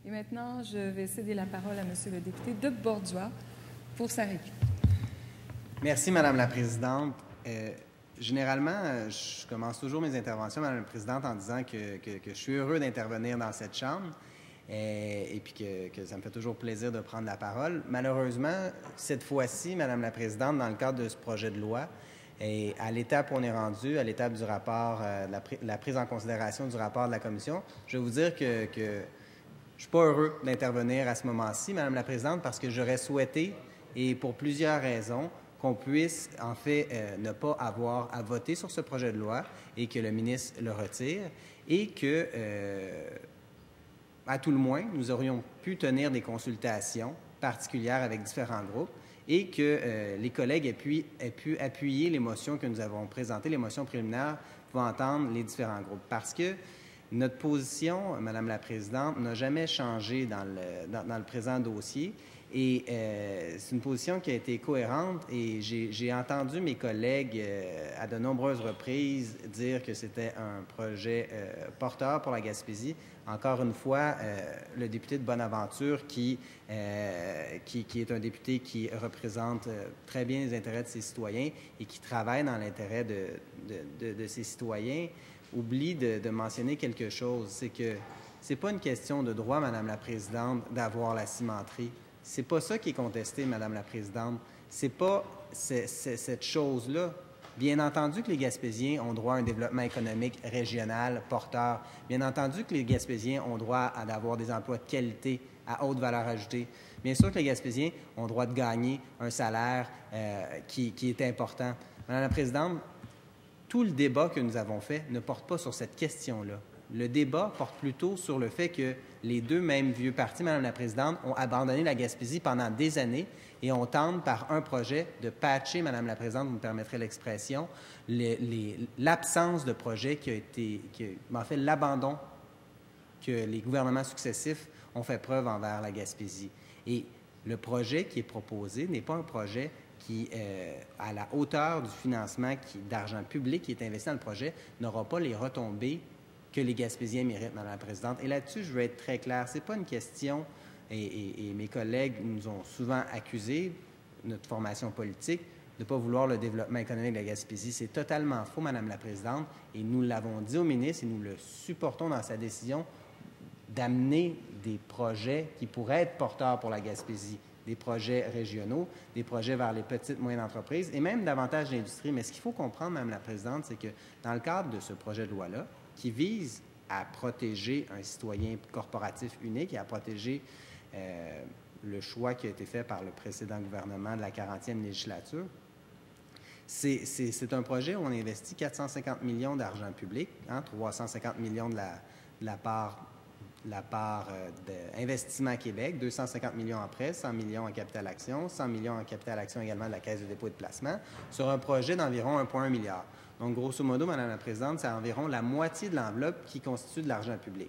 Et maintenant, je vais céder la parole à Monsieur le député de Borduas pour sa réplique. Merci, Madame la Présidente. Généralement, je commence toujours mes interventions, Madame la Présidente, en disant que je suis heureux d'intervenir dans cette Chambre et puis que ça me fait toujours plaisir de prendre la parole. Malheureusement, cette fois-ci, Madame la Présidente, dans le cadre de ce projet de loi, et à l'étape où on est rendu, à l'étape du rapport, la prise en considération du rapport de la Commission, je vais vous dire que je ne suis pas heureux d'intervenir à ce moment-ci, Madame la Présidente, parce que j'aurais souhaité, et pour plusieurs raisons, qu'on puisse, en fait, ne pas avoir à voter sur ce projet de loi et que le ministre le retire et que, à tout le moins, nous aurions pu tenir des consultations particulières avec différents groupes et que les collègues aient pu appuyer les motions que nous avons présentées, les motions préliminaires pour entendre les différents groupes. Parce que notre position, Madame la Présidente, n'a jamais changé dans le présent dossier. Et c'est une position qui a été cohérente et j'ai entendu mes collègues à de nombreuses reprises dire que c'était un projet porteur pour la Gaspésie. Encore une fois, le député de Bonaventure qui est un député qui représente très bien les intérêts de ses citoyens et qui travaille dans l'intérêt de ses citoyens, oublie de mentionner quelque chose. C'est que c'est pas une question de droit, Madame la Présidente, d'avoir la cimenterie. C'est pas ça qui est contesté, Madame la Présidente. C'est pas cette chose-là. Bien entendu que les Gaspésiens ont droit à un développement économique régional porteur. Bien entendu que les Gaspésiens ont droit d'avoir des emplois de qualité à haute valeur ajoutée. Bien sûr que les Gaspésiens ont droit de gagner un salaire qui est important. Madame la Présidente, tout le débat que nous avons fait ne porte pas sur cette question-là. Le débat porte plutôt sur le fait que les deux mêmes vieux partis, Madame la Présidente, ont abandonné la Gaspésie pendant des années et on tente par un projet de patcher, Madame la Présidente, vous me permettrez l'expression, l'absence de projet en fait, l'abandon que les gouvernements successifs ont fait preuve envers la Gaspésie. Et le projet qui est proposé n'est pas un projet qui, à la hauteur du financement d'argent public qui est investi dans le projet, n'aura pas les retombées que les Gaspésiens méritent, Madame la Présidente. Et là-dessus, je veux être très clair. Ce n'est pas une question, et mes collègues nous ont souvent accusés, notre formation politique, de ne pas vouloir le développement économique de la Gaspésie. C'est totalement faux, Madame la Présidente, et nous l'avons dit au ministre et nous le supportons dans sa décision d'amener des projets qui pourraient être porteurs pour la Gaspésie, des projets régionaux, des projets vers les petites et moyennes entreprises et même davantage d'industrie. Mais ce qu'il faut comprendre, Madame la Présidente, c'est que dans le cadre de ce projet de loi-là, qui vise à protéger un citoyen corporatif unique et à protéger le choix qui a été fait par le précédent gouvernement de la 40e législature. C'est un projet où on investit 450 millions d'argent public, 350 millions de la part d'Investissement Québec, 250 millions en prêt, 100 millions en capital action, 100 millions en capital action également de la Caisse de dépôt et de placement, sur un projet d'environ 1,1 milliard. Donc, grosso modo, Madame la Présidente, c'est environ la moitié de l'enveloppe qui constitue de l'argent public.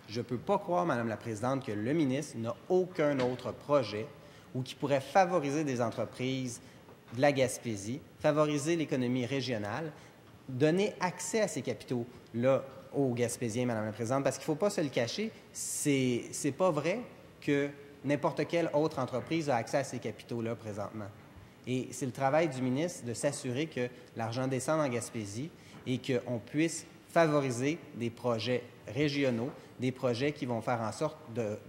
Je ne peux pas croire, Madame la Présidente, que le ministre n'a aucun autre projet ou qui pourrait favoriser des entreprises de la Gaspésie, favoriser l'économie régionale, donner accès à ces capitaux-là aux Gaspésiens, Madame la Présidente, parce qu'il ne faut pas se le cacher, c'est pas vrai que n'importe quelle autre entreprise a accès à ces capitaux-là présentement. Et c'est le travail du ministre de s'assurer que l'argent descende en Gaspésie et qu'on puisse favoriser des projets régionaux, des projets qui vont faire en sorte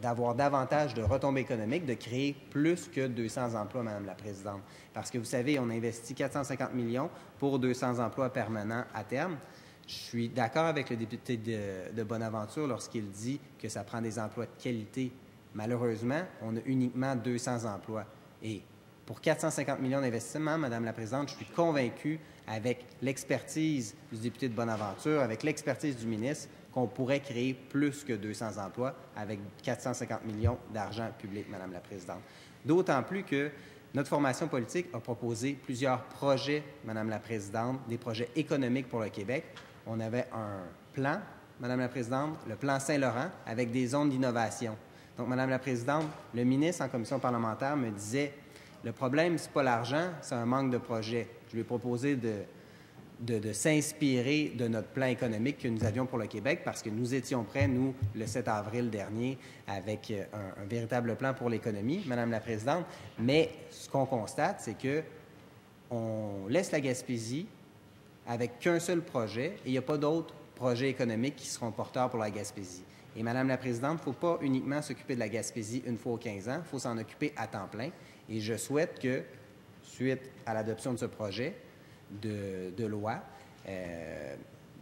d'avoir davantage de retombées économiques, de créer plus que 200 emplois, Madame la Présidente. Parce que vous savez, on investit 450 millions pour 200 emplois permanents à terme. Je suis d'accord avec le député de Bonaventure lorsqu'il dit que ça prend des emplois de qualité. Malheureusement, on a uniquement 200 emplois. Et pour 450 millions d'investissements, Madame la Présidente, je suis convaincu, avec l'expertise du député de Bonaventure, avec l'expertise du ministre, qu'on pourrait créer plus que 200 emplois avec 450 millions d'argent public, Madame la Présidente. D'autant plus que notre formation politique a proposé plusieurs projets, Madame la Présidente, des projets économiques pour le Québec. On avait un plan, Madame la Présidente, le plan Saint-Laurent, avec des zones d'innovation. Donc, Madame la Présidente, le ministre en commission parlementaire me disait le problème, ce n'est pas l'argent, c'est un manque de projets. Je lui ai proposé de s'inspirer de notre plan économique que nous avions pour le Québec, parce que nous étions prêts, nous, le 7 avril dernier, avec un véritable plan pour l'économie, Madame la Présidente. Mais ce qu'on constate, c'est que on laisse la Gaspésie avec qu'un seul projet et il n'y a pas d'autres projets économiques qui seront porteurs pour la Gaspésie. Et Madame la Présidente, il ne faut pas uniquement s'occuper de la Gaspésie une fois aux 15 ans, il faut s'en occuper à temps plein. Et je souhaite que, suite à l'adoption de ce projet de loi,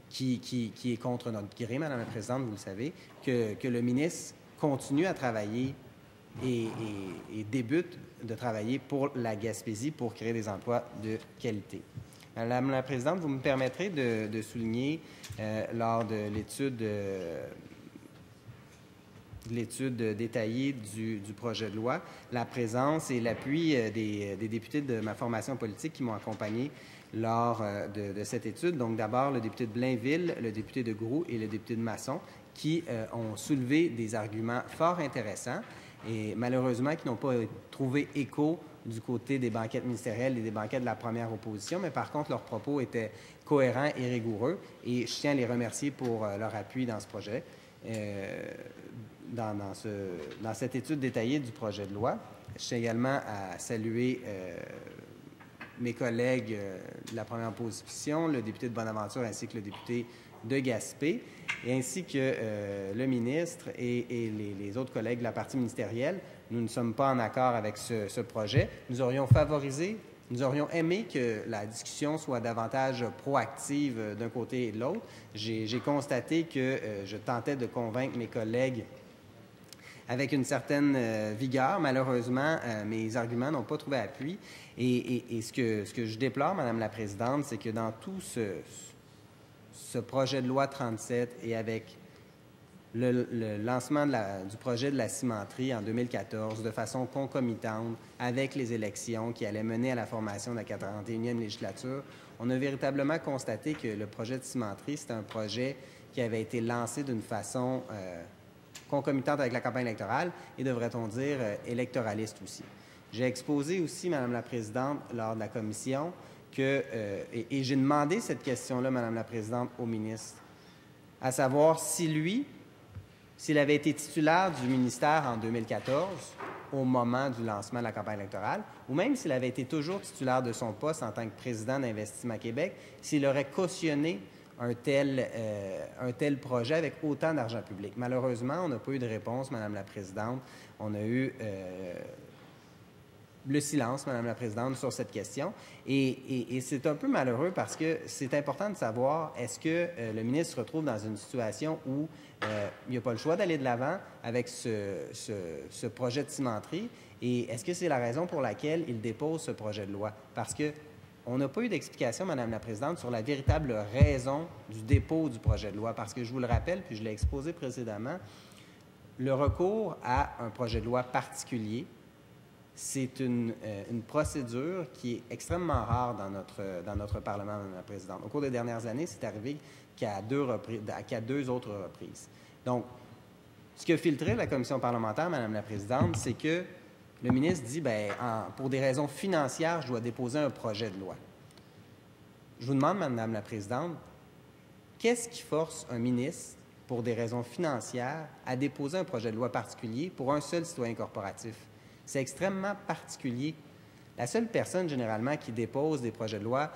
qui est contre notre gré, Madame la Présidente, vous le savez, que le ministre continue à travailler et débute de travailler pour la Gaspésie pour créer des emplois de qualité. Madame la Présidente, vous me permettrez de souligner, lors de l'étude détaillée du projet de loi, la présence et l'appui des députés de ma formation politique qui m'ont accompagné lors de cette étude. Donc, d'abord, le député de Blainville, le député de Groux et le député de Masson, qui ont soulevé des arguments fort intéressants et malheureusement qui n'ont pas trouvé écho du côté des banquettes ministérielles et des banquettes de la première opposition, mais par contre, leurs propos étaient cohérents et rigoureux et je tiens à les remercier pour leur appui dans ce projet. Dans cette étude détaillée du projet de loi, je tiens également à saluer mes collègues de la première opposition, le député de Bonaventure ainsi que le député de Gaspé, et ainsi que le ministre et les autres collègues de la partie ministérielle. Nous ne sommes pas en accord avec ce projet. Nous aurions aimé que la discussion soit davantage proactive d'un côté et de l'autre. J'ai constaté que je tentais de convaincre mes collègues avec une certaine vigueur. Malheureusement, mes arguments n'ont pas trouvé appui. Et ce que je déplore, Madame la Présidente, c'est que dans tout ce projet de loi 37 et avec le lancement du projet de la cimenterie en 2014 de façon concomitante avec les élections qui allaient mener à la formation de la 41e législature, on a véritablement constaté que le projet de cimenterie, c'est un projet qui avait été lancé d'une façon concomitante avec la campagne électorale et, devrait-on dire, électoraliste aussi. J'ai exposé aussi, Madame la Présidente, lors de la commission, et j'ai demandé cette question-là, Madame la Présidente, au ministre, à savoir s'il avait été titulaire du ministère en 2014, au moment du lancement de la campagne électorale, ou même s'il avait été toujours titulaire de son poste en tant que président d'Investissement Québec, s'il aurait cautionné un tel projet avec autant d'argent public. Malheureusement, on n'a pas eu de réponse, Madame la Présidente. On a eu le silence, Madame la Présidente, sur cette question. Et c'est un peu malheureux parce que c'est important de savoir, est-ce que le ministre se retrouve dans une situation où il n'y a pas le choix d'aller de l'avant avec ce projet de cimenterie, et est-ce que c'est la raison pour laquelle il dépose ce projet de loi? Parce que on n'a pas eu d'explication, Madame la Présidente, sur la véritable raison du dépôt du projet de loi, parce que je vous le rappelle, puis je l'ai exposé précédemment, le recours à un projet de loi particulier, c'est une procédure qui est extrêmement rare dans notre Parlement, Madame la Présidente. Au cours des dernières années, c'est arrivé qu'à deux autres reprises. Donc, ce qui a filtré la commission parlementaire, Madame la Présidente, c'est que le ministre dit, pour des raisons financières, je dois déposer un projet de loi. Je vous demande, Madame la Présidente, qu'est-ce qui force un ministre, pour des raisons financières, à déposer un projet de loi particulier pour un seul citoyen corporatif? C'est extrêmement particulier. La seule personne, généralement, qui dépose des projets de loi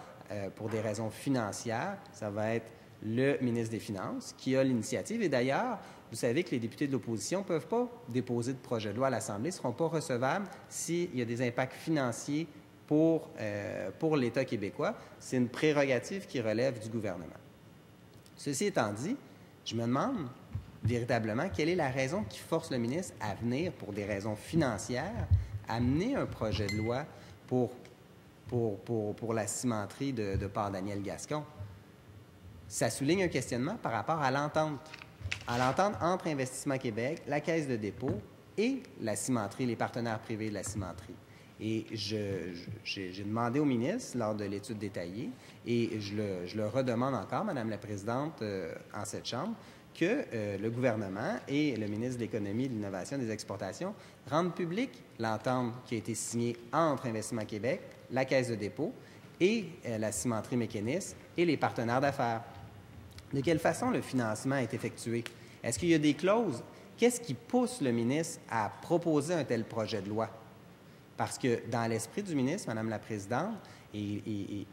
pour des raisons financières, ça va être le ministre des Finances, qui a l'initiative. Et d'ailleurs, vous savez que les députés de l'opposition ne peuvent pas déposer de projet de loi à l'Assemblée, ne seront pas recevables s'il y a des impacts financiers pour l'État québécois. C'est une prérogative qui relève du gouvernement. Ceci étant dit, je me demande véritablement quelle est la raison qui force le ministre à venir, pour des raisons financières, amener un projet de loi pour la cimenterie de Port-Daniel-Gascon. Ça souligne un questionnement par rapport à l'entente entre Investissement Québec, la Caisse de dépôt et la cimenterie, les partenaires privés de la cimenterie. Et j'ai demandé au ministre lors de l'étude détaillée, et je le redemande encore, Madame la Présidente, en cette Chambre, que le gouvernement et le ministre de l'Économie, de l'Innovation et des Exportations rendent publique l'entente qui a été signée entre Investissement Québec, la Caisse de dépôt et la cimenterie Mécanisme et les partenaires d'affaires. De quelle façon le financement est effectué? Est-ce qu'il y a des clauses? Qu'est-ce qui pousse le ministre à proposer un tel projet de loi? Parce que dans l'esprit du ministre, Madame la Présidente, et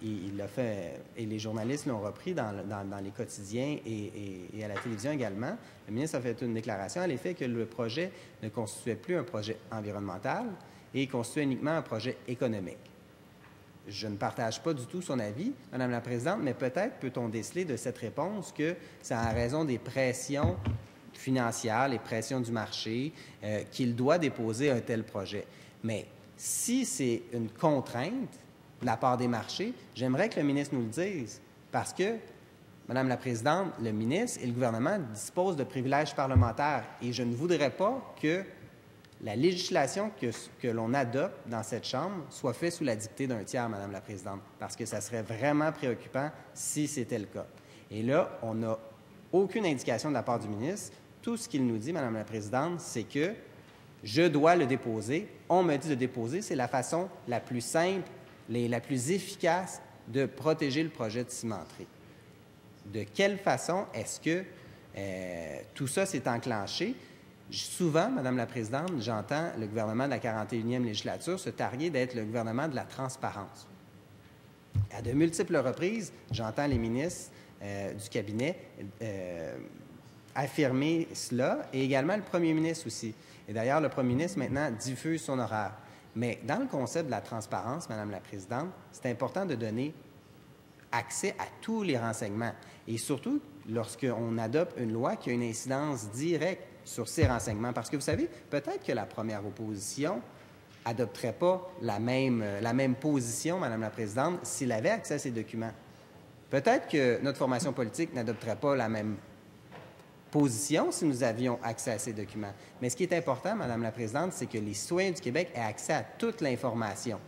il l'a fait, et les journalistes l'ont repris dans les quotidiens et à la télévision également, le ministre a fait une déclaration à l'effet que le projet ne constituait plus un projet environnemental et constituait uniquement un projet économique. Je ne partage pas du tout son avis, Madame la Présidente, mais peut-être peut-on déceler de cette réponse que c'est en raison des pressions financières, les pressions du marché, qu'il doit déposer un tel projet. Mais si c'est une contrainte de la part des marchés, j'aimerais que le ministre nous le dise, parce que, Madame la Présidente, le ministre et le gouvernement disposent de privilèges parlementaires et je ne voudrais pas que la législation que l'on adopte dans cette Chambre soit faite sous la dictée d'un tiers, Madame la Présidente, parce que ça serait vraiment préoccupant si c'était le cas. Et là, on n'a aucune indication de la part du ministre. Tout ce qu'il nous dit, Madame la Présidente, c'est que je dois le déposer. On me dit de déposer. C'est la façon la plus simple et la plus efficace de protéger le projet de cimenterie. De quelle façon est-ce que tout ça s'est enclenché? Souvent, Madame la Présidente, j'entends le gouvernement de la 41e législature se targuer d'être le gouvernement de la transparence. À de multiples reprises, j'entends les ministres du cabinet affirmer cela, et également le premier ministre aussi. Et d'ailleurs, le premier ministre, maintenant, diffuse son horaire. Mais dans le concept de la transparence, Madame la Présidente, c'est important de donner accès à tous les renseignements. Et surtout, lorsqu'on adopte une loi qui a une incidence directe sur ces renseignements. Parce que vous savez, peut-être que la première opposition n'adopterait pas la même position, Madame la Présidente, s'il avait accès à ces documents. Peut-être que notre formation politique n'adopterait pas la même position si nous avions accès à ces documents. Mais ce qui est important, Madame la Présidente, c'est que les citoyens du Québec aient accès à toute l'information.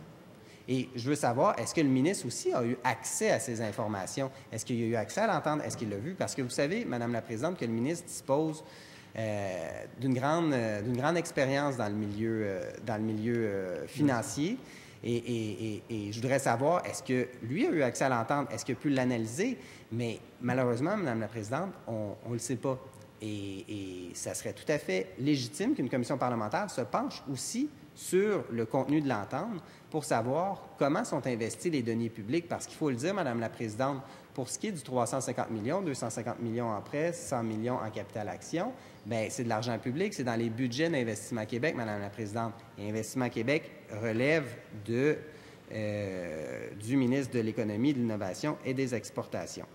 Et je veux savoir, est-ce que le ministre aussi a eu accès à ces informations? Est-ce qu'il a eu accès à l'entendre? Est-ce qu'il l'a vu? Parce que vous savez, Madame la Présidente, que le ministre dispose d'une grande expérience dans le milieu financier. Et je voudrais savoir, est-ce que lui a eu accès à l'entendre? Est-ce qu'il a pu l'analyser? Mais malheureusement, Madame la Présidente, on ne le sait pas. Et ça serait tout à fait légitime qu'une commission parlementaire se penche aussi sur le contenu de l'entente pour savoir comment sont investis les deniers publics. Parce qu'il faut le dire, Madame la Présidente, pour ce qui est du 350 millions, 250 millions en prêts, 100 millions en capital-action, bien, c'est de l'argent public, c'est dans les budgets d'Investissement Québec, Madame la Présidente. Et Investissement Québec relève du ministre de l'Économie, de l'Innovation et des Exportations.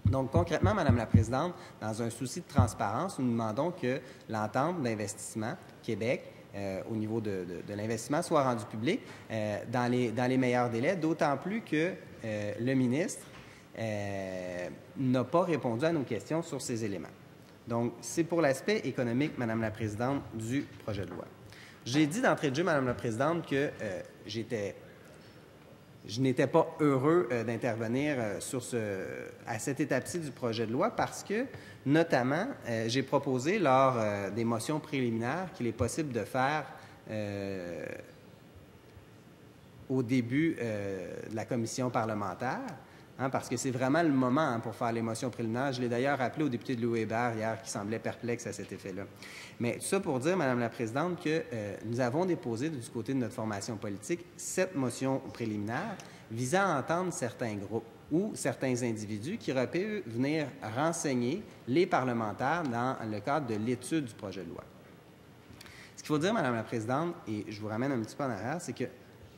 Donc, concrètement, Madame la Présidente, dans un souci de transparence, nous demandons que l'entente d'Investissement Québec au niveau de l'investissement soit rendue publique dans les meilleurs délais, d'autant plus que le ministre n'a pas répondu à nos questions sur ces éléments. Donc, c'est pour l'aspect économique, Madame la Présidente, du projet de loi. J'ai dit d'entrée de jeu, Madame la Présidente, que je n'étais pas heureux d'intervenir à cette étape-ci du projet de loi parce que, notamment, j'ai proposé lors des motions préliminaires qu'il est possible de faire au début de la commission parlementaire, parce que c'est vraiment le moment pour faire les motions préliminaires. Je l'ai d'ailleurs rappelé au député de Louis Hébert hier qui semblait perplexe à cet effet-là. Mais tout ça pour dire, Madame la Présidente, que nous avons déposé du côté de notre formation politique 7 motions préliminaires visant à entendre certains groupes ou certains individus qui auraient pu venir renseigner les parlementaires dans le cadre de l'étude du projet de loi. Ce qu'il faut dire, Madame la Présidente, et je vous ramène un petit peu en arrière, c'est que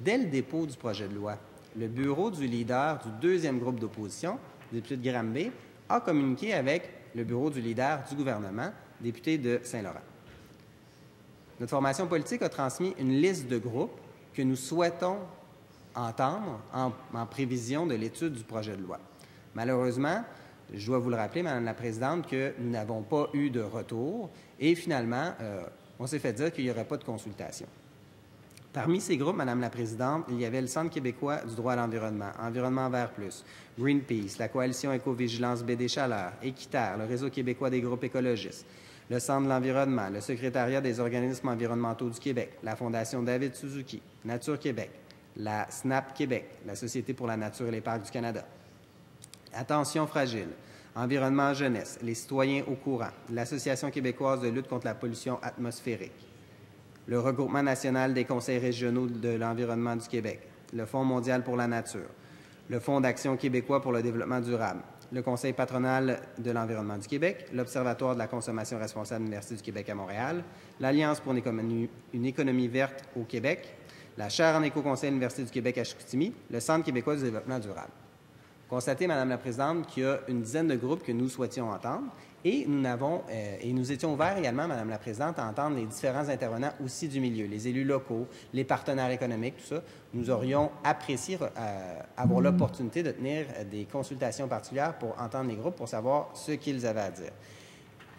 dès le dépôt du projet de loi, le bureau du leader du deuxième groupe d'opposition, le député de Granby, a communiqué avec le bureau du leader du gouvernement, député de Saint-Laurent. Notre formation politique a transmis une liste de groupes que nous souhaitons entendre en prévision de l'étude du projet de loi. Malheureusement, je dois vous le rappeler, Madame la Présidente, que nous n'avons pas eu de retour et finalement, on s'est fait dire qu'il n'y aurait pas de consultation. Parmi ces groupes, Madame la Présidente, il y avait le Centre québécois du droit à l'environnement, Environnement Vert Plus, Greenpeace, la Coalition Éco-Vigilance Baie des Chaleurs, Équiterre, le Réseau québécois des groupes écologistes, le Centre de l'environnement, le Secrétariat des organismes environnementaux du Québec, la Fondation David Suzuki, Nature Québec, la SNAP Québec, la Société pour la nature et les parcs du Canada, Attention fragile, Environnement jeunesse, les citoyens au courant, l'Association québécoise de lutte contre la pollution atmosphérique, le Regroupement national des conseils régionaux de l'environnement du Québec, le Fonds mondial pour la nature, le Fonds d'action québécois pour le développement durable, le Conseil patronal de l'environnement du Québec, l'Observatoire de la consommation responsable de l'Université du Québec à Montréal, l'Alliance pour une économie verte au Québec, la chaire en éco-conseil de l'Université du Québec à Chicoutimi, le Centre québécois du développement durable. Constatez, Madame la Présidente, qu'il y a une dizaine de groupes que nous souhaitions entendre et nous étions ouverts également, Madame la Présidente, à entendre les différents intervenants aussi du milieu, les élus locaux, les partenaires économiques, tout ça. Nous aurions apprécié avoir l'opportunité de tenir des consultations particulières pour entendre les groupes, pour savoir ce qu'ils avaient à dire.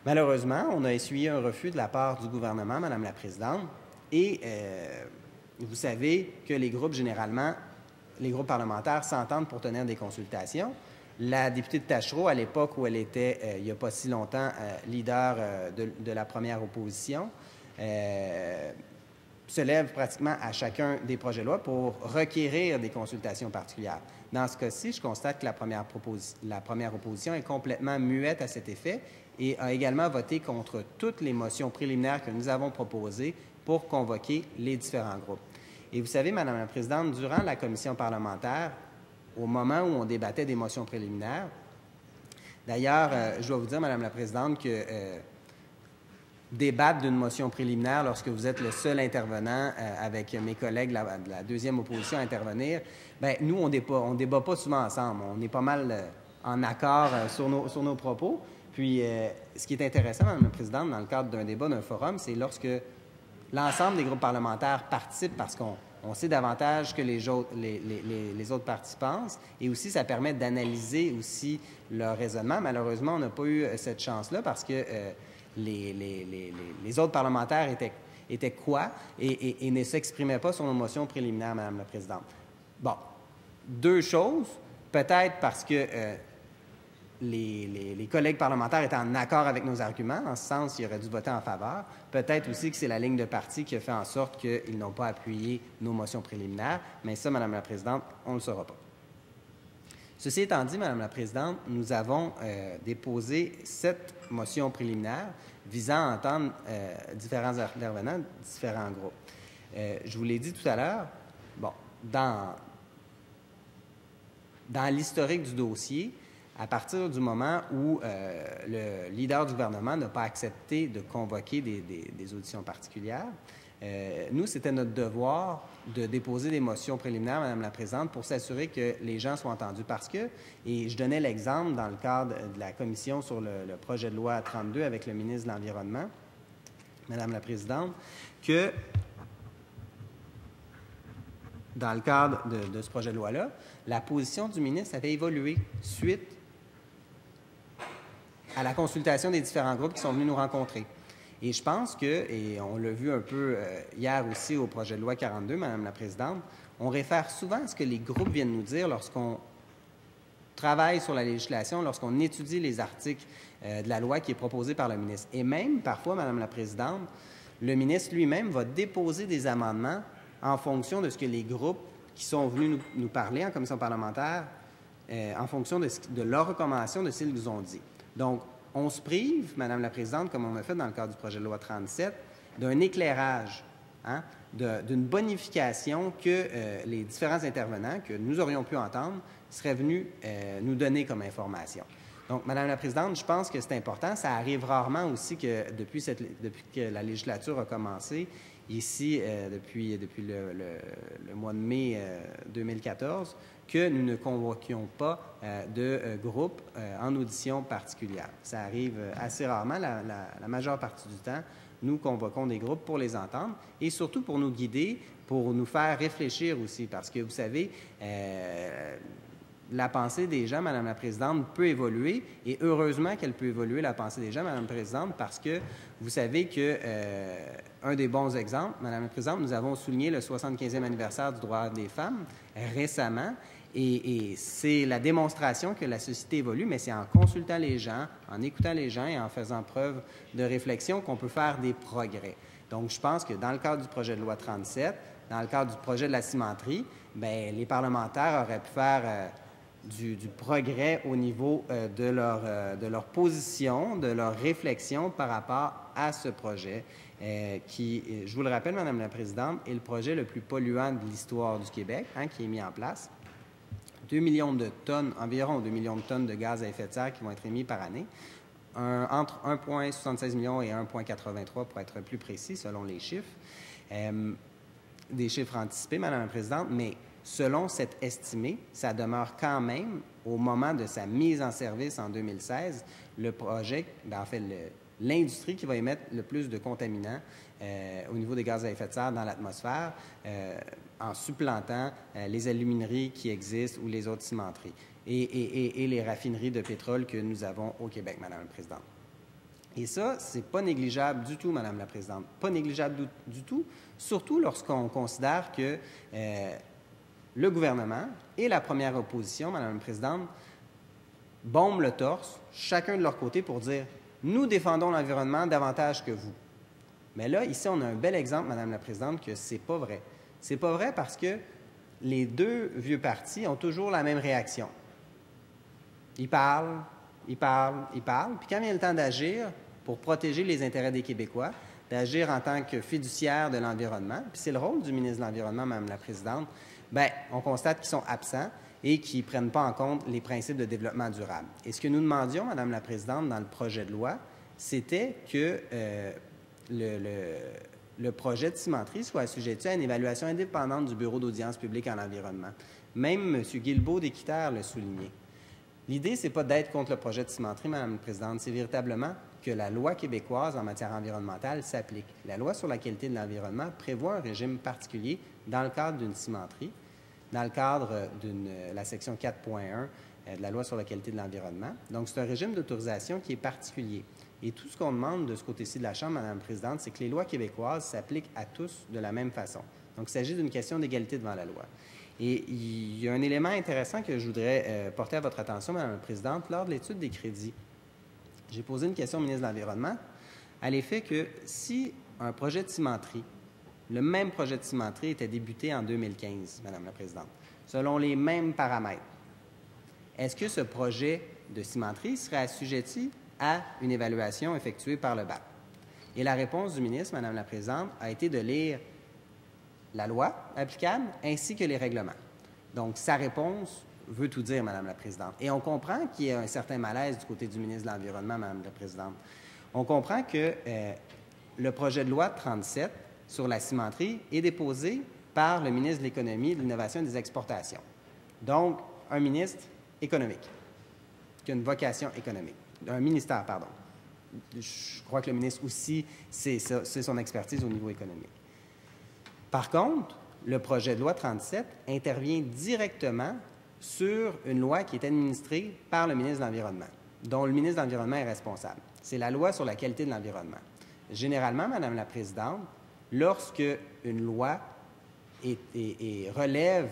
Malheureusement, on a essuyé un refus de la part du gouvernement, Madame la Présidente, et vous savez que les groupes, généralement, les groupes parlementaires s'entendent pour tenir des consultations. La députée de Taschereau, à l'époque où elle était, il n'y a pas si longtemps, leader de la première opposition, se lève pratiquement à chacun des projets de loi pour requérir des consultations particulières. Dans ce cas-ci, je constate que la première opposition est complètement muette à cet effet et a également voté contre toutes les motions préliminaires que nous avons proposées pour convoquer les différents groupes. Et vous savez, Madame la Présidente, durant la commission parlementaire, au moment où on débattait des motions préliminaires, d'ailleurs, je dois vous dire, Madame la Présidente, que débattre d'une motion préliminaire lorsque vous êtes le seul intervenant avec mes collègues de la deuxième opposition à intervenir, bien, nous, on ne débat pas souvent ensemble. On est pas mal en accord sur nos propos. Puis, ce qui est intéressant, Madame la Présidente, dans le cadre d'un débat, d'un forum, c'est lorsque l'ensemble des groupes parlementaires participent parce qu'on sait davantage que les autres partis pensent et aussi ça permet d'analyser aussi leur raisonnement. Malheureusement, on n'a pas eu cette chance-là parce que les autres parlementaires étaient quoi et ne s'exprimaient pas sur nos motions préliminaires, Madame la Présidente. Bon, deux choses. Peut-être parce que les collègues parlementaires étaient en accord avec nos arguments. En ce sens, ils auraient dû voter en faveur. Peut-être aussi que c'est la ligne de parti qui a fait en sorte qu'ils n'ont pas appuyé nos motions préliminaires. Mais ça, Madame la Présidente, on ne le saura pas. Ceci étant dit, Madame la Présidente, nous avons déposé 7 motions préliminaires visant à entendre différents intervenants, différents groupes. Je vous l'ai dit tout à l'heure, bon, dans l'historique du dossier, à partir du moment où le leader du gouvernement n'a pas accepté de convoquer des auditions particulières, nous, c'était notre devoir de déposer des motions préliminaires, Madame la Présidente, pour s'assurer que les gens soient entendus. Parce que, et je donnais l'exemple dans le cadre de la commission sur le projet de loi 32 avec le ministre de l'Environnement, Madame la Présidente, que dans le cadre de ce projet de loi-là, la position du ministre avait évolué suite à la consultation des différents groupes qui sont venus nous rencontrer. Et je pense que, et on l'a vu un peu hier aussi au projet de loi 42, Madame la Présidente, on réfère souvent à ce que les groupes viennent nous dire lorsqu'on travaille sur la législation, lorsqu'on étudie les articles de la loi qui est proposée par le ministre. Et même, parfois, Madame la Présidente, le ministre lui-même va déposer des amendements en fonction de ce que les groupes qui sont venus nous parler en commission parlementaire, en fonction de leurs recommandations, de ce qu'ils nous ont dit. Donc, on se prive, Madame la Présidente, comme on a fait dans le cadre du projet de loi 37, d'un éclairage, d'une bonification que les différents intervenants que nous aurions pu entendre seraient venus nous donner comme information. Donc, Madame la Présidente, je pense que c'est important. Ça arrive rarement aussi que depuis que la législature a commencé, ici, depuis le mois de mai 2014, que nous ne convoquions pas de groupe en audition particulière. Ça arrive assez rarement. La majeure partie du temps, nous convoquons des groupes pour les entendre et surtout pour nous guider, pour nous faire réfléchir aussi. Parce que, vous savez, la pensée des gens, Madame la Présidente, peut évoluer et heureusement qu'elle peut évoluer, la pensée des gens, Madame la Présidente, parce que vous savez que un des bons exemples, Madame la Présidente, nous avons souligné le 75e anniversaire du droit des femmes récemment et c'est la démonstration que la société évolue, mais c'est en consultant les gens, en écoutant les gens et en faisant preuve de réflexion qu'on peut faire des progrès. Donc, je pense que dans le cadre du projet de loi 37, dans le cadre du projet de la cimenterie, bien, les parlementaires auraient pu faire du progrès au niveau de leur position, de leur réflexion par rapport à ce projet qui, je vous le rappelle, Madame la Présidente, est le projet le plus polluant de l'histoire du Québec, qui est mis en place. 2 millions de tonnes, environ 2 millions de tonnes de gaz à effet de serre qui vont être émis par année, entre 1,76 million et 1,83 pour être plus précis, selon les chiffres. Des chiffres anticipés, Madame la Présidente, mais selon cette estimée, ça demeure quand même, au moment de sa mise en service en 2016, le projet, en fait, l'industrie qui va émettre le plus de contaminants au niveau des gaz à effet de serre dans l'atmosphère, en supplantant les alumineries qui existent ou les autres cimenteries et les raffineries de pétrole que nous avons au Québec, Madame la Présidente. Et ça, c'est pas négligeable du tout, Madame la Présidente. Pas négligeable du tout, surtout lorsqu'on considère que le gouvernement et la première opposition, Madame la Présidente, bombent le torse, chacun de leur côté, pour dire « Nous défendons l'environnement davantage que vous ». Mais là, ici, on a un bel exemple, Madame la Présidente, que c'est pas vrai. C'est pas vrai parce que les deux vieux partis ont toujours la même réaction. Ils parlent, puis quand vient le temps d'agir pour protéger les intérêts des Québécois, d'agir en tant que fiduciaire de l'environnement, puis c'est le rôle du ministre de l'Environnement, Madame la Présidente, bien, on constate qu'ils sont absents et qu'ils ne prennent pas en compte les principes de développement durable. Et ce que nous demandions, Madame la Présidente, dans le projet de loi, c'était que le projet de cimenterie soit assujetti à une évaluation indépendante du Bureau d'audience publique en environnement. Même M. Guilbeault d'Équiterre l'a souligné. L'idée, ce n'est pas d'être contre le projet de cimenterie, Madame la Présidente, c'est véritablement que la loi québécoise en matière environnementale s'applique. La loi sur la qualité de l'environnement prévoit un régime particulier dans le cadre d'une cimenterie, dans le cadre de la section 4.1 de la loi sur la qualité de l'environnement. Donc, c'est un régime d'autorisation qui est particulier. Et tout ce qu'on demande de ce côté-ci de la Chambre, Madame la Présidente, c'est que les lois québécoises s'appliquent à tous de la même façon. Donc, il s'agit d'une question d'égalité devant la loi. Et il y a un élément intéressant que je voudrais porter à votre attention, Madame la Présidente. Lors de l'étude des crédits, j'ai posé une question au ministre de l'Environnement à l'effet que si un projet de cimenterie, le même projet de cimenterie était débuté en 2015, Madame la Présidente, selon les mêmes paramètres, est-ce que ce projet de cimenterie serait assujetti à une évaluation effectuée par le BAP? Et la réponse du ministre, Madame la Présidente, a été de lire la loi applicable ainsi que les règlements. Donc, sa réponse veut tout dire, Madame la Présidente. Et on comprend qu'il y a un certain malaise du côté du ministre de l'Environnement, Madame la Présidente. On comprend que le projet de loi 37 sur la cimenterie est déposé par le ministre de l'Économie, de l'Innovation et des Exportations. Donc, un ministre économique, qui a une vocation économique. Un ministère, pardon. Je crois que le ministre aussi, c'est son expertise au niveau économique. Par contre, le projet de loi 37 intervient directement sur une loi qui est administrée par le ministre de l'Environnement, dont le ministre de l'Environnement est responsable. C'est la loi sur la qualité de l'environnement. Généralement, Madame la Présidente, lorsque une loi relève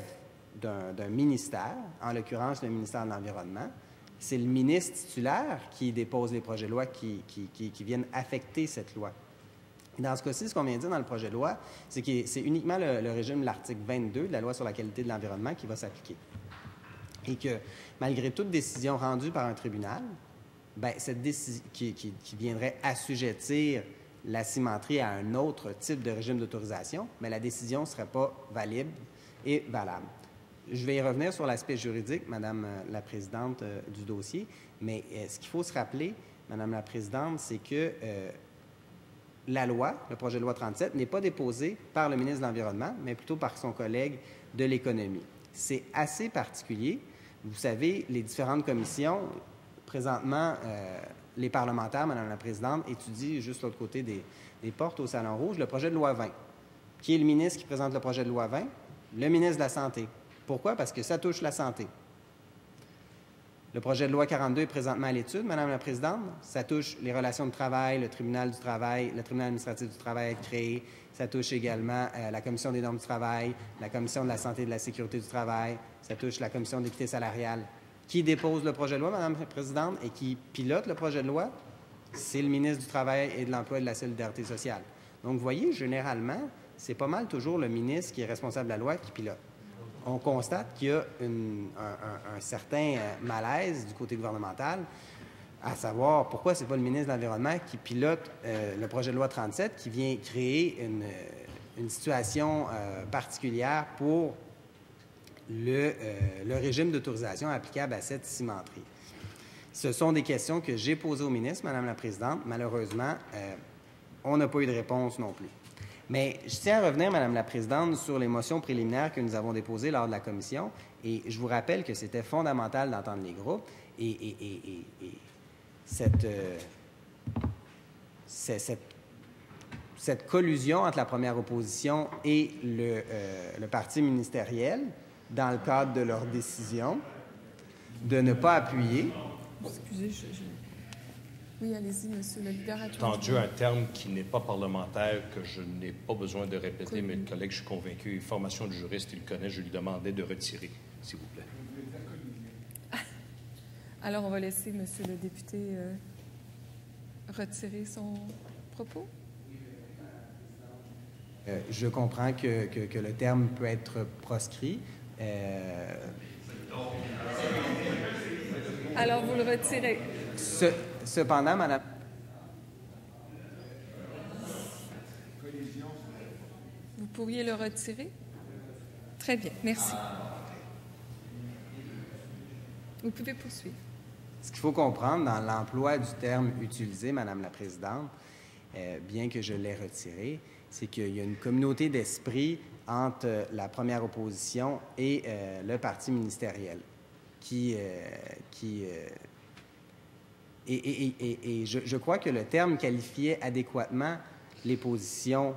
d'un ministère, en l'occurrence le ministère de l'Environnement, c'est le ministre titulaire qui dépose les projets de loi qui viennent affecter cette loi. Dans ce cas-ci, ce qu'on vient de dire dans le projet de loi, c'est que c'est uniquement le régime de l'article 22 de la loi sur la qualité de l'environnement qui va s'appliquer. Et que, malgré toute décision rendue par un tribunal, bien, cette décision qui viendrait assujettir la cimenterie à un autre type de régime d'autorisation, mais la décision ne serait pas valide et valable. Je vais y revenir sur l'aspect juridique, Madame la Présidente, du dossier, mais ce qu'il faut se rappeler, Madame la Présidente, c'est que la loi, le projet de loi 37, n'est pas déposé par le ministre de l'Environnement, mais plutôt par son collègue de l'Économie. C'est assez particulier. Vous savez, les différentes commissions, présentement, les parlementaires, Madame la Présidente, étudient juste l'autre côté des portes au Salon Rouge, le projet de loi 20. Qui est le ministre qui présente le projet de loi 20? Le ministre de la Santé. Pourquoi? Parce que ça touche la santé. Le projet de loi 42 est présentement à l'étude, Madame la Présidente. Ça touche les relations de travail, le tribunal du travail, le tribunal administratif du travail est créé. Ça touche également la Commission des normes du travail, la Commission de la santé et de la sécurité du travail. Ça touche la Commission d'équité salariale. Qui dépose le projet de loi, Madame la Présidente, et qui pilote le projet de loi? C'est le ministre du Travail et de l'Emploi et de la Solidarité sociale. Donc, vous voyez, généralement, c'est pas mal toujours le ministre qui est responsable de la loi qui pilote. on constate qu'il y a un certain malaise du côté gouvernemental, à savoir pourquoi ce n'est pas le ministre de l'Environnement qui pilote le projet de loi 37 qui vient créer une situation particulière pour le régime d'autorisation applicable à cette cimenterie. Ce sont des questions que j'ai posées au ministre, Madame la Présidente. Malheureusement, on n'a pas eu de réponse non plus. Mais je tiens à revenir, Madame la Présidente, sur les motions préliminaires que nous avons déposées lors de la commission. Et je vous rappelle que c'était fondamental d'entendre les groupes. Et cette collusion entre la première opposition et le parti ministériel, dans le cadre de leur décision, de ne pas appuyer. Excusez, Oui, allez-y, Monsieur le leader. Entendu un terme qui n'est pas parlementaire, que je n'ai pas besoin de répéter, mais le collègue, je suis convaincu, formation de juriste, il le connaît, je lui demandais de retirer, s'il vous plaît. Alors, on va laisser Monsieur le député retirer son propos. Je comprends que le terme peut être proscrit. Alors, vous le retirez. Cependant, Madame... Vous pourriez le retirer? Très bien, merci. Vous pouvez poursuivre. Ce qu'il faut comprendre dans l'emploi du terme utilisé, Madame la Présidente, bien que je l'ai retiré, c'est qu'il y a une communauté d'esprit entre la première opposition et le parti ministériel je crois que le terme qualifiait adéquatement les positions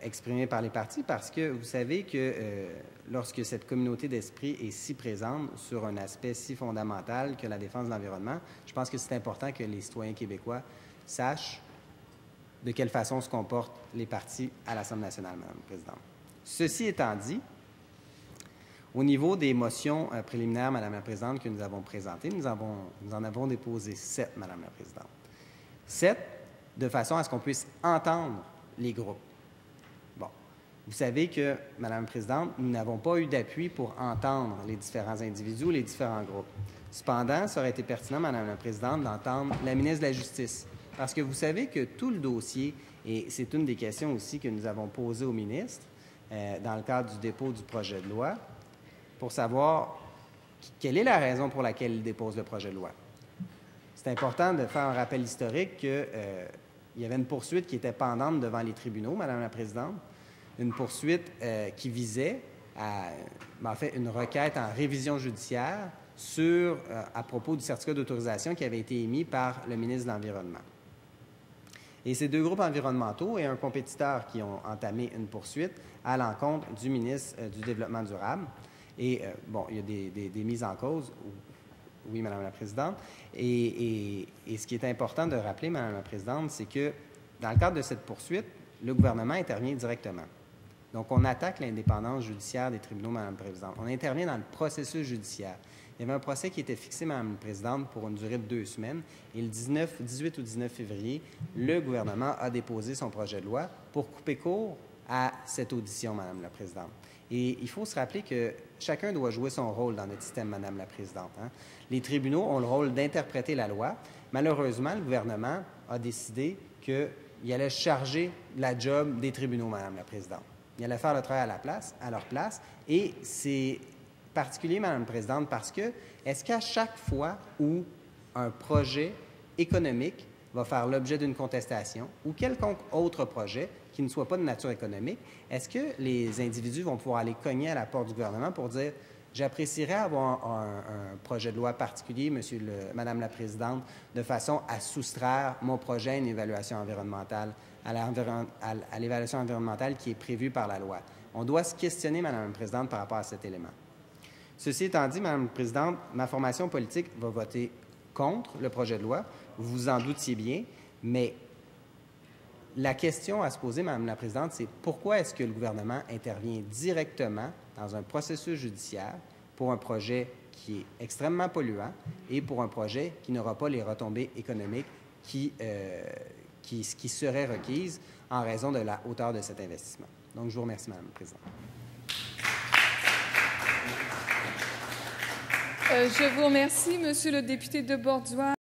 exprimées par les partis parce que vous savez que lorsque cette communauté d'esprit est si présente sur un aspect si fondamental que la défense de l'environnement, je pense que c'est important que les citoyens québécois sachent de quelle façon se comportent les partis à l'Assemblée nationale, Madame la Présidente. Ceci étant dit, au niveau des motions préliminaires, Madame la Présidente, que nous avons présentées, nous en avons déposé 7, Madame la Présidente. 7, de façon à ce qu'on puisse entendre les groupes. Bon, vous savez que, Madame la Présidente, nous n'avons pas eu d'appui pour entendre les différents individus ou les différents groupes. Cependant, ça aurait été pertinent, Madame la Présidente, d'entendre la ministre de la Justice. Parce que vous savez que tout le dossier, et c'est une des questions aussi que nous avons posées au ministre dans le cadre du dépôt du projet de loi, pour savoir quelle est la raison pour laquelle il dépose le projet de loi. C'est important de faire un rappel historique qu'il y avait une poursuite qui était pendante devant les tribunaux, Madame la Présidente, une poursuite qui visait en fait, une requête en révision judiciaire à propos du certificat d'autorisation qui avait été émis par le ministre de l'Environnement. Et ces deux groupes environnementaux et un compétiteur qui ont entamé une poursuite à l'encontre du ministre du Développement durable. Et, bon, il y a des mises en cause, oui, Madame la Présidente. Et ce qui est important de rappeler, Madame la Présidente, c'est que dans le cadre de cette poursuite, le gouvernement intervient directement. Donc, on attaque l'indépendance judiciaire des tribunaux, Madame la Présidente. On intervient dans le processus judiciaire. Il y avait un procès qui était fixé, Madame la Présidente, pour une durée de 2 semaines. Et le 18 ou 19 février, le gouvernement a déposé son projet de loi pour couper court à cette audition, Madame la Présidente. Et il faut se rappeler que chacun doit jouer son rôle dans notre système, Madame la Présidente. Les tribunaux ont le rôle d'interpréter la loi. Malheureusement, le gouvernement a décidé qu'il allait charger la job des tribunaux, Madame la Présidente. Il allait faire le travail à leur place. Et c'est particulier, Madame la Présidente, parce que est-ce qu'à chaque fois où un projet économique va faire l'objet d'une contestation ou quelconque autre projet qui ne soit pas de nature économique, est-ce que les individus vont pouvoir aller cogner à la porte du gouvernement pour dire « J'apprécierais avoir un projet de loi particulier, Madame la Présidente, de façon à soustraire mon projet à une évaluation environnementale, à l'évaluation environnementale qui est prévue par la loi. » On doit se questionner, Madame la Présidente, par rapport à cet élément. Ceci étant dit, Madame la Présidente, ma formation politique va voter contre le projet de loi. Vous vous en doutiez bien, mais la question à se poser, Madame la Présidente, c'est pourquoi est-ce que le gouvernement intervient directement dans un processus judiciaire pour un projet qui est extrêmement polluant et pour un projet qui n'aura pas les retombées économiques qui seraient requises en raison de la hauteur de cet investissement. Donc, je vous remercie, Madame la Présidente. Je vous remercie, Monsieur le député de Borduas.